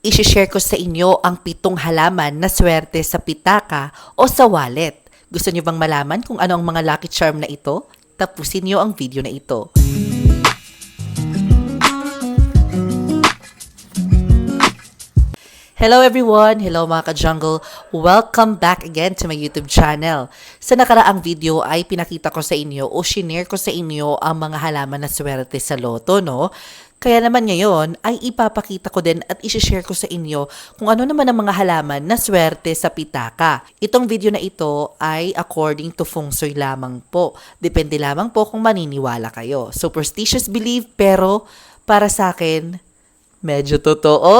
I-share ko sa inyo ang 7 halaman na swerte sa pitaka o sa wallet. Gusto niyo bang malaman kung ano ang mga lucky charm na ito? Tapusin niyo ang video na ito. Hello everyone! Hello mga ka-jungle! Welcome back again to my YouTube channel. Sa nakaraang video ay pinakita ko sa inyo o shinare ko sa inyo ang mga halaman na swerte sa loto, no? Kaya naman ngayon ay ipapakita ko din at isishare ko sa inyo kung ano naman ang mga halaman na swerte sa pitaka. Itong video na ito ay according to feng shui lamang po. Depende lamang po kung maniniwala kayo. Superstitious belief pero para sa akin, medyo totoo.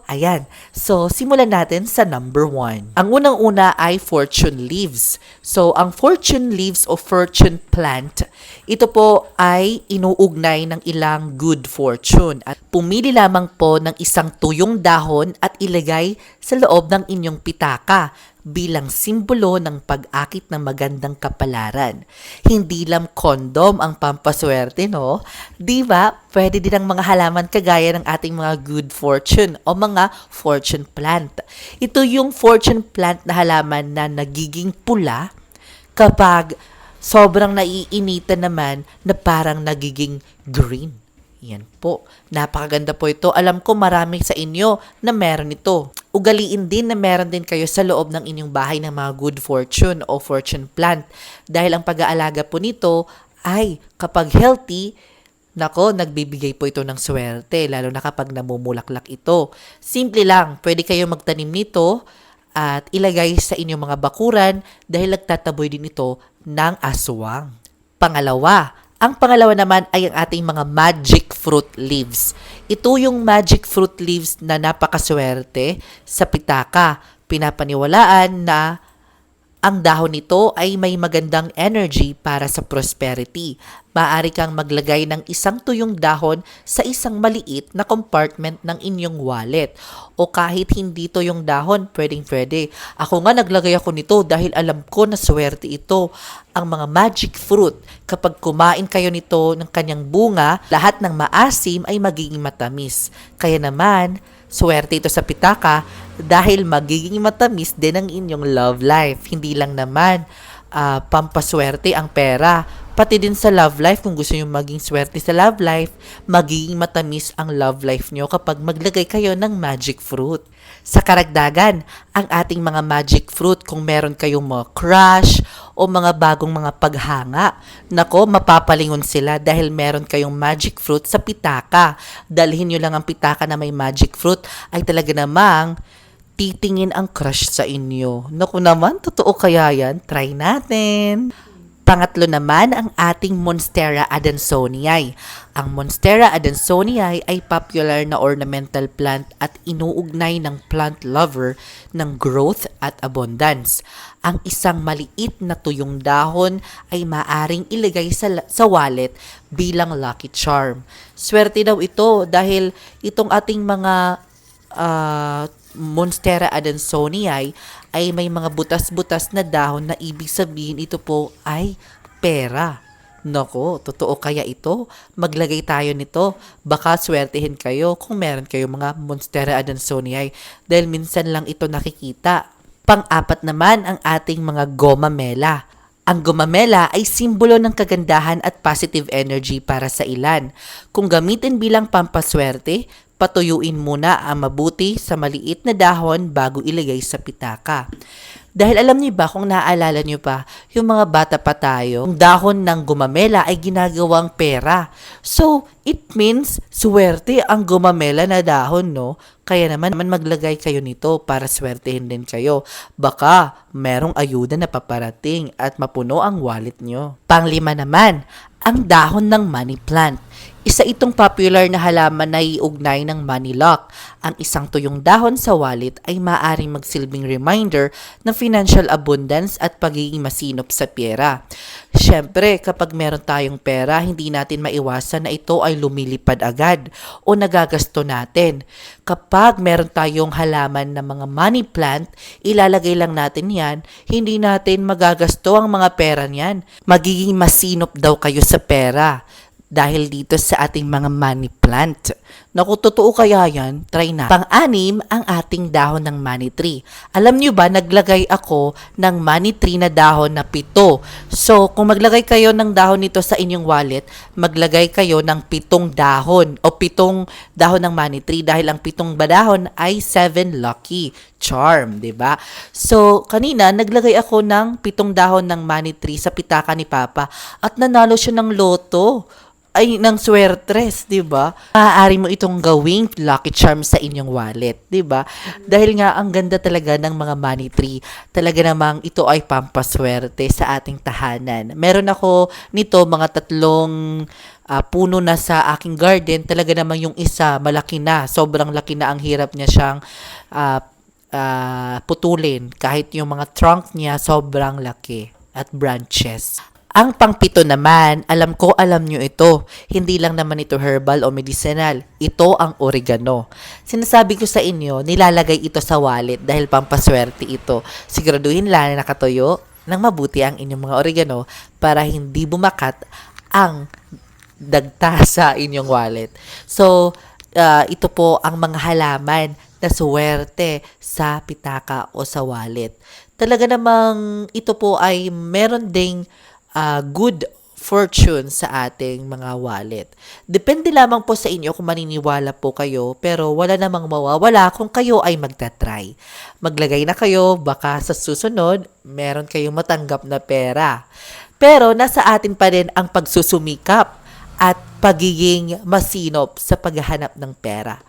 Ayan. So, simulan natin sa number 1. Ang unang-una ay fortune leaves. So, ang fortune leaves o fortune plant, ito po ay inuugnay ng ilang good fortune. At pumili lamang po ng isang tuyong dahon at ilagay sa loob ng inyong pitaka bilang simbolo ng pag-akit ng magandang kapalaran. Hindi lang kondom ang pampaswerte, no? Di ba? Pwede din ang mga halaman kagaya ng ating mga good fortune o mga fortune plant. Ito yung fortune plant na halaman na nagiging pula kapag sobrang naiinitan naman na parang nagiging green. Yan po. Napakaganda po ito. Alam ko marami sa inyo na meron ito. Ugaliin din na meron din kayo sa loob ng inyong bahay ng mga good fortune o fortune plant. Dahil ang pag-aalaga po nito ay kapag healthy, nako, nagbibigay po ito ng swerte, lalo na kapag namumulaklak ito. Simple lang, pwede kayo magtanim nito at ilagay sa inyong mga bakuran dahil nagtataboy din ito ng aswang. Ang pangalawa naman ay ang ating mga magic fruit leaves. Ito yung magic fruit leaves na napakaswerte sa pitaka. Pinapaniwalaan na ang dahon nito ay may magandang energy para sa prosperity. Maaari kang maglagay ng isang tuyong dahon sa isang maliit na compartment ng inyong wallet. O kahit hindi to yung dahon, pwedeng-pwede. Ako nga naglagay ako nito dahil alam ko na swerte ito. Ang mga magic fruit, kapag kumain kayo nito ng kanyang bunga, lahat ng maasim ay magiging matamis. Kaya naman, swerte ito sa pitaka dahil magiging matamis din ang inyong love life. Hindi lang naman pampaswerte ang pera. Pati din sa love life, kung gusto nyo maging swerte sa love life, magiging matamis ang love life nyo kapag maglagay kayo ng magic fruit. Sa karagdagan, ang ating mga magic fruit, kung meron kayong mga crush o mga bagong mga paghanga, nako, mapapalingon sila dahil meron kayong magic fruit sa pitaka. Dalhin nyo lang ang pitaka na may magic fruit, ay talaga namang titingin ang crush sa inyo. Naku naman, totoo kaya yan? Try natin! Pangatlo naman ang ating Monstera adansonii. Ang Monstera adansonii ay popular na ornamental plant at inuugnay ng plant lover ng growth at abundance. Ang isang maliit na tuyong dahon ay maaring ilagay sa wallet bilang lucky charm. Swerte daw ito dahil itong ating mga Monstera adansonii ay may mga butas-butas na dahon na ibig sabihin ito po ay pera. Nako, totoo kaya ito? Maglagay tayo nito. Baka swertehin kayo kung meron kayong mga Monstera adansonii dahil minsan lang ito nakikita. Pang-apat naman ang ating mga gomamela. Ang gomamela ay simbolo ng kagandahan at positive energy para sa ilan. Kung gamitin bilang pampaswerte, patuyuin muna ang mabuti sa maliit na dahon bago ilagay sa pitaka. Dahil alam niyo ba, kung naaalala niyo pa, yung mga bata pa tayo, ang dahon ng gumamela ay ginagawang pera. So, it means swerte ang gumamela na dahon, no? Kaya naman maglagay kayo nito para swertehin din kayo. Baka merong ayuda na paparating at mapuno ang wallet nyo. Panglima naman, ang dahon ng money plant. Isa itong popular na halaman na iugnay ng money luck. Ang isang tuyong dahon sa wallet ay maaaring magsilbing reminder ng financial abundance at pagiging masinop sa pera. Siyempre, kapag meron tayong pera, hindi natin maiwasan na ito ay lumilipad agad o nagagasto natin. Kapag meron tayong halaman na mga money plant, ilalagay lang natin yan, hindi natin magagasto ang mga pera niyan. Magiging masinop daw kayo sa pera. dahil dito sa ating mga money plant. Naku, totoo kaya yan? Try na. Pang-anim, ang ating dahon ng money tree. Alam nyo ba, naglagay ako ng money tree na dahon na 7. So, kung maglagay kayo ng dahon nito sa inyong wallet, maglagay kayo ng 7 dahon o 7 dahon ng money tree dahil ang 7 dahon ay 7 lucky charm, 'di ba? So, kanina naglagay ako ng 7 dahon ng money tree sa pitaka ni Papa at nanalo siya ng loto. Ay, ng swertres, 'di ba? Maaari mo itong gawing lucky charm sa inyong wallet, 'di ba? Dahil nga ang ganda talaga ng mga money tree. Talaga namang ito ay pampaswerte sa ating tahanan. Meron ako nito mga 3 puno na sa aking garden. Talaga namang yung isa malaki na, sobrang laki na, ang hirap niya siyang putulin kahit yung mga trunk niya sobrang laki at branches. Ang pang-7 naman, alam nyo ito. Hindi lang naman ito herbal o medicinal. Ito ang oregano. Sinasabi ko sa inyo, nilalagay ito sa wallet dahil pampaswerte ito. Siguraduhin lang na nakatuyo ng mabuti ang inyong mga oregano para hindi bumakat ang dagta sa inyong wallet. So, ito po ang mga halaman na swerte sa pitaka o sa wallet. Talaga namang ito po ay meron ding good fortune sa ating mga wallet. Depende lamang po sa inyo kung maniniwala po kayo, pero wala namang mawawala kung kayo ay magta-try. Maglagay na kayo, baka sa susunod, meron kayong matanggap na pera. Pero nasa atin pa rin ang pagsusumikap at pagiging masinop sa paghahanap ng pera.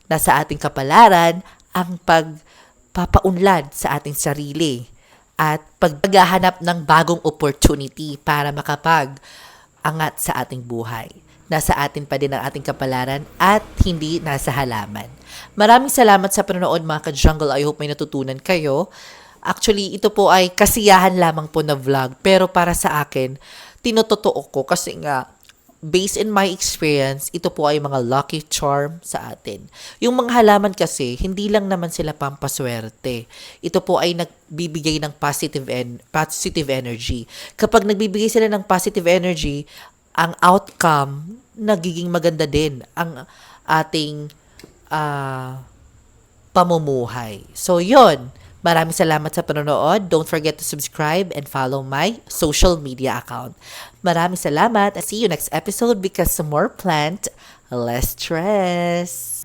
Nasa ating kapalaran ang pagpapaunlad sa ating sarili at paghahanap ng bagong opportunity para makapag-angat sa ating buhay. Nasa atin pa din ang ating kapalaran at hindi nasa halaman. Maraming salamat sa panonood mga ka-jungle. I hope may natutunan kayo. Actually, ito po ay kasiyahan lamang po na vlog. Pero para sa akin, tinototoo ko kasi nga, based in my experience, ito po ay mga lucky charm sa atin. Yung mga halaman kasi, hindi lang naman sila pampaswerte. Ito po ay nagbibigay ng positive energy. Kapag nagbibigay sila ng positive energy, ang outcome, nagiging maganda din ang ating pamumuhay. So, yun. Maraming salamat sa panonood. Don't forget to subscribe and follow my social media account. Maraming salamat and see you next episode because more plant, less stress.